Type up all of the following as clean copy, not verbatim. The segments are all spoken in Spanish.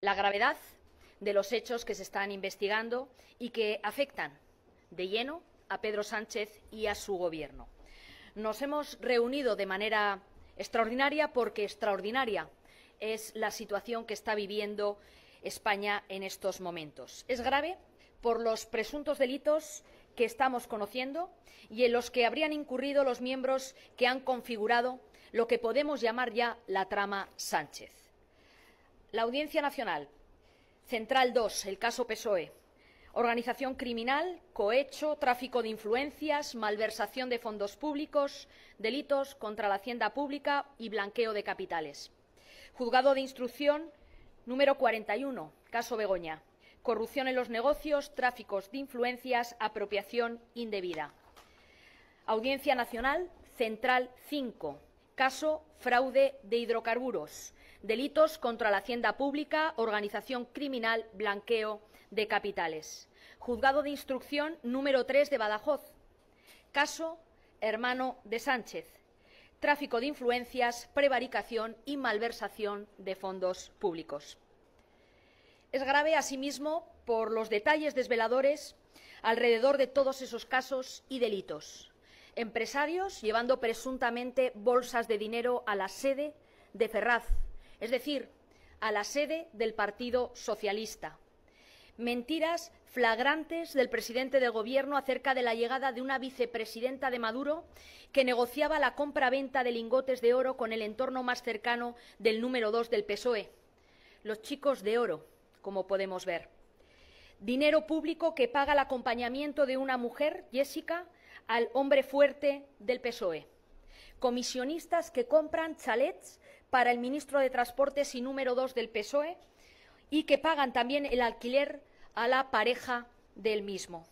la gravedad de los hechos que se están investigando y que afectan de lleno a Pedro Sánchez y a su Gobierno. Nos hemos reunido de manera extraordinaria porque extraordinaria es la situación que está viviendo España en estos momentos. Es grave por los presuntos delitos que estamos conociendo y en los que habrían incurrido los miembros que han configurado lo que podemos llamar ya la trama Sánchez. La Audiencia Nacional, Central 2, el caso PSOE, organización criminal, cohecho, tráfico de influencias, malversación de fondos públicos, delitos contra la hacienda pública y blanqueo de capitales. Juzgado de Instrucción número 41, caso Begoña, corrupción en los negocios, tráficos de influencias, apropiación indebida. Audiencia Nacional, Central 5, caso fraude de hidrocarburos, delitos contra la hacienda pública, organización criminal, blanqueo de capitales. Juzgado de Instrucción número 3 de Badajoz, caso hermano de Sánchez, tráfico de influencias, prevaricación y malversación de fondos públicos. Es grave, asimismo, por los detalles desveladores alrededor de todos esos casos y delitos. Empresarios llevando presuntamente bolsas de dinero a la sede de Ferraz, es decir, a la sede del Partido Socialista. Mentiras flagrantes del presidente del Gobierno acerca de la llegada de una vicepresidenta de Maduro que negociaba la compra-venta de lingotes de oro con el entorno más cercano del número 2 del PSOE, los chicos de oro, como podemos ver. Dinero público que paga el acompañamiento de una mujer, Jessica, al hombre fuerte del PSOE. Comisionistas que compran chalets para el ministro de Transportes y número 2 del PSOE y que pagan también el alquiler a la pareja del mismo.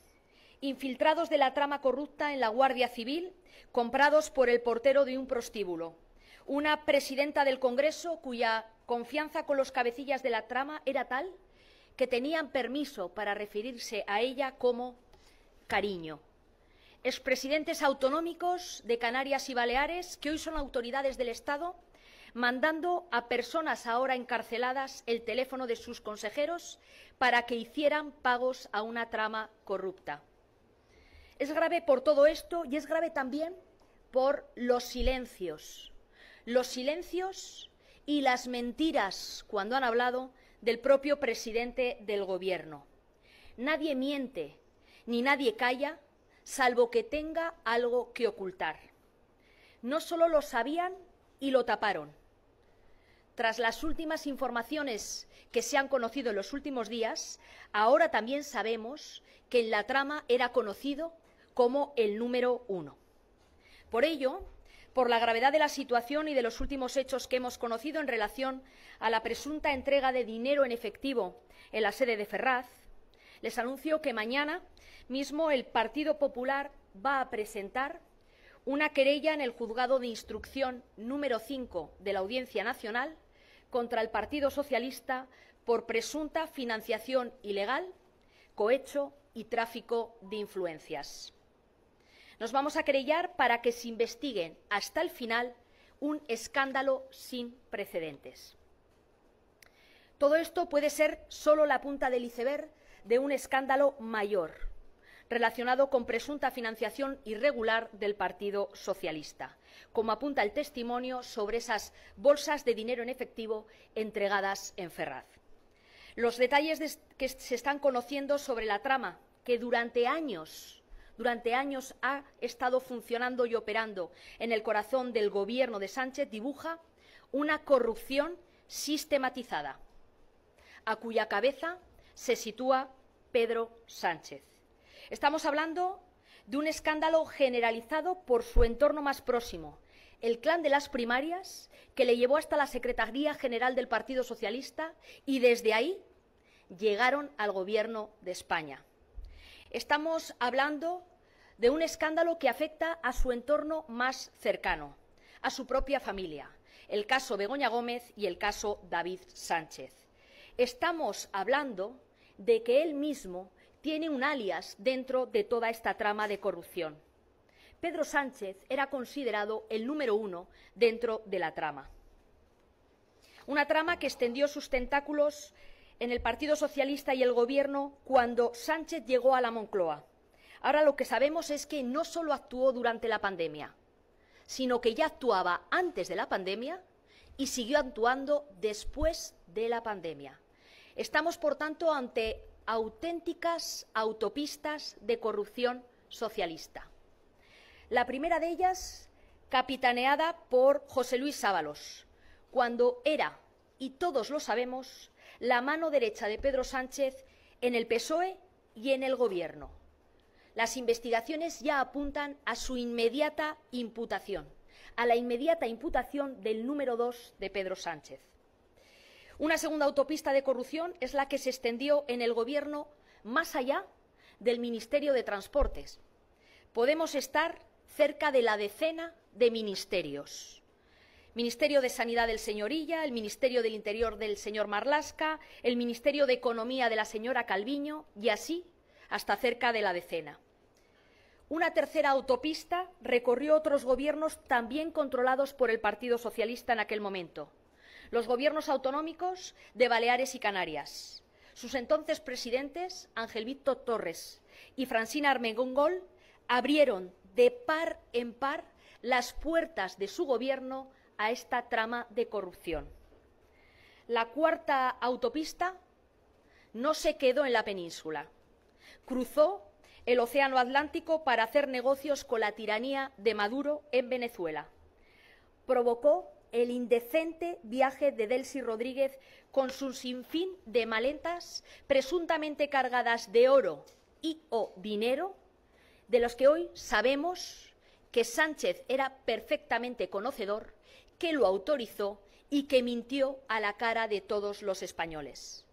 Infiltrados de la trama corrupta en la Guardia Civil, comprados por el portero de un prostíbulo. Una presidenta del Congreso cuya confianza con los cabecillas de la trama era tal que tenían permiso para referirse a ella como cariño. Expresidentes autonómicos de Canarias y Baleares, que hoy son autoridades del Estado, mandando a personas ahora encarceladas el teléfono de sus consejeros para que hicieran pagos a una trama corrupta. Es grave por todo esto y es grave también por los silencios y las mentiras cuando han hablado del propio presidente del Gobierno. Nadie miente ni nadie calla, salvo que tenga algo que ocultar. No solo lo sabían y lo taparon. Tras las últimas informaciones que se han conocido en los últimos días, ahora también sabemos que en la trama era conocido como el número 1. Por ello, por la gravedad de la situación y de los últimos hechos que hemos conocido en relación a la presunta entrega de dinero en efectivo en la sede de Ferraz, les anuncio que mañana mismo el Partido Popular va a presentar una querella en el Juzgado de Instrucción número 5 de la Audiencia Nacional contra el Partido Socialista por presunta financiación ilegal, cohecho y tráfico de influencias. Nos vamos a querellar para que se investigue hasta el final un escándalo sin precedentes. Todo esto puede ser solo la punta del iceberg de un escándalo mayor, relacionado con presunta financiación irregular del Partido Socialista, como apunta el testimonio sobre esas bolsas de dinero en efectivo entregadas en Ferraz. Los detalles que se están conociendo sobre la trama, que durante años ha estado funcionando y operando en el corazón del Gobierno de Sánchez, dibuja una corrupción sistematizada, a cuya cabeza se sitúa Pedro Sánchez. Estamos hablando de un escándalo generalizado por su entorno más próximo, el clan de las primarias, que le llevó hasta la Secretaría General del Partido Socialista y desde ahí llegaron al Gobierno de España. Estamos hablando de un escándalo que afecta a su entorno más cercano, a su propia familia, el caso Begoña Gómez y el caso David Sánchez. Estamos hablando de que él mismo tiene un alias dentro de toda esta trama de corrupción. Pedro Sánchez era considerado el número 1 dentro de la trama. Una trama que extendió sus tentáculos en el Partido Socialista y el Gobierno cuando Sánchez llegó a la Moncloa. Ahora lo que sabemos es que no solo actuó durante la pandemia, sino que ya actuaba antes de la pandemia y siguió actuando después de la pandemia. Estamos, por tanto, ante auténticas autopistas de corrupción socialista. La primera de ellas, capitaneada por José Luis Ábalos, cuando era, y todos lo sabemos, la mano derecha de Pedro Sánchez en el PSOE y en el Gobierno. Las investigaciones ya apuntan a su inmediata imputación, a la inmediata imputación del número 2 de Pedro Sánchez. Una segunda autopista de corrupción es la que se extendió en el Gobierno más allá del Ministerio de Transportes. Podemos estar cerca de la decena de ministerios. Ministerio de Sanidad del señor Illa, el Ministerio del Interior del señor Marlaska, el Ministerio de Economía de la señora Calviño y así hasta cerca de la decena. Una tercera autopista recorrió otros gobiernos también controlados por el Partido Socialista en aquel momento. Los gobiernos autonómicos de Baleares y Canarias. Sus entonces presidentes, Ángel Víctor Torres y Francina Armengol, abrieron de par en par las puertas de su gobierno a esta trama de corrupción. La cuarta autopista no se quedó en la península. Cruzó el Océano Atlántico para hacer negocios con la tiranía de Maduro en Venezuela. Provocó el indecente viaje de Delcy Rodríguez con su sinfín de maletas presuntamente cargadas de oro y o dinero, de los que hoy sabemos que Sánchez era perfectamente conocedor, que lo autorizó y que mintió a la cara de todos los españoles.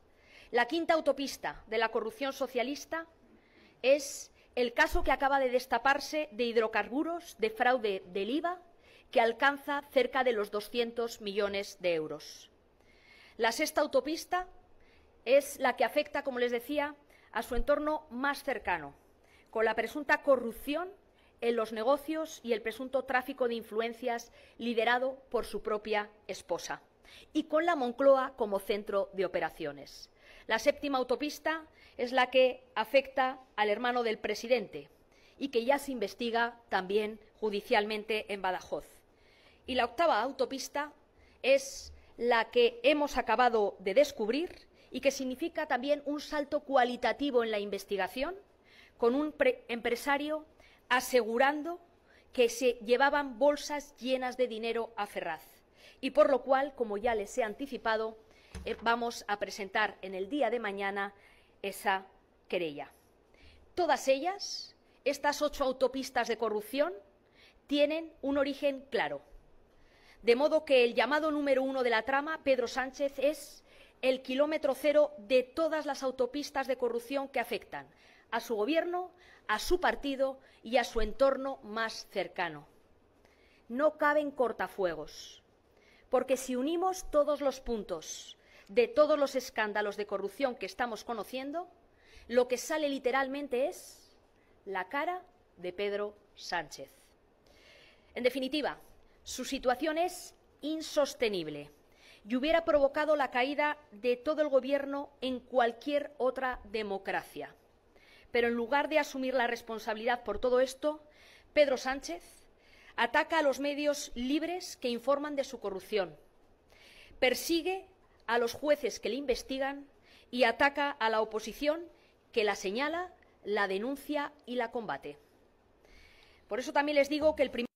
La quinta autopista de la corrupción socialista es el caso que acaba de destaparse de hidrocarburos, de fraude del IVA, que alcanza cerca de los 200 millones de euros. La sexta autopista es la que afecta, como les decía, a su entorno más cercano, con la presunta corrupción en los negocios y el presunto tráfico de influencias liderado por su propia esposa, y con la Moncloa como centro de operaciones. La séptima autopista es la que afecta al hermano del presidente y que ya se investiga también judicialmente en Badajoz. Y la octava autopista es la que hemos acabado de descubrir y que significa también un salto cualitativo en la investigación, con un empresario asegurando que se llevaban bolsas llenas de dinero a Ferraz. Y por lo cual, como ya les he anticipado, vamos a presentar en el día de mañana esa querella. Todas ellas, estas 8 autopistas de corrupción, tienen un origen claro. De modo que el llamado número 1 de la trama, Pedro Sánchez, es el kilómetro cero de todas las autopistas de corrupción que afectan a su gobierno, a su partido y a su entorno más cercano. No caben cortafuegos, porque si unimos todos los puntos de todos los escándalos de corrupción que estamos conociendo, lo que sale literalmente es la cara de Pedro Sánchez. En definitiva, su situación es insostenible y hubiera provocado la caída de todo el Gobierno en cualquier otra democracia. Pero en lugar de asumir la responsabilidad por todo esto, Pedro Sánchez ataca a los medios libres que informan de su corrupción, persigue a los jueces que le investigan y ataca a la oposición que la señala, la denuncia y la combate. Por eso también les digo que el primer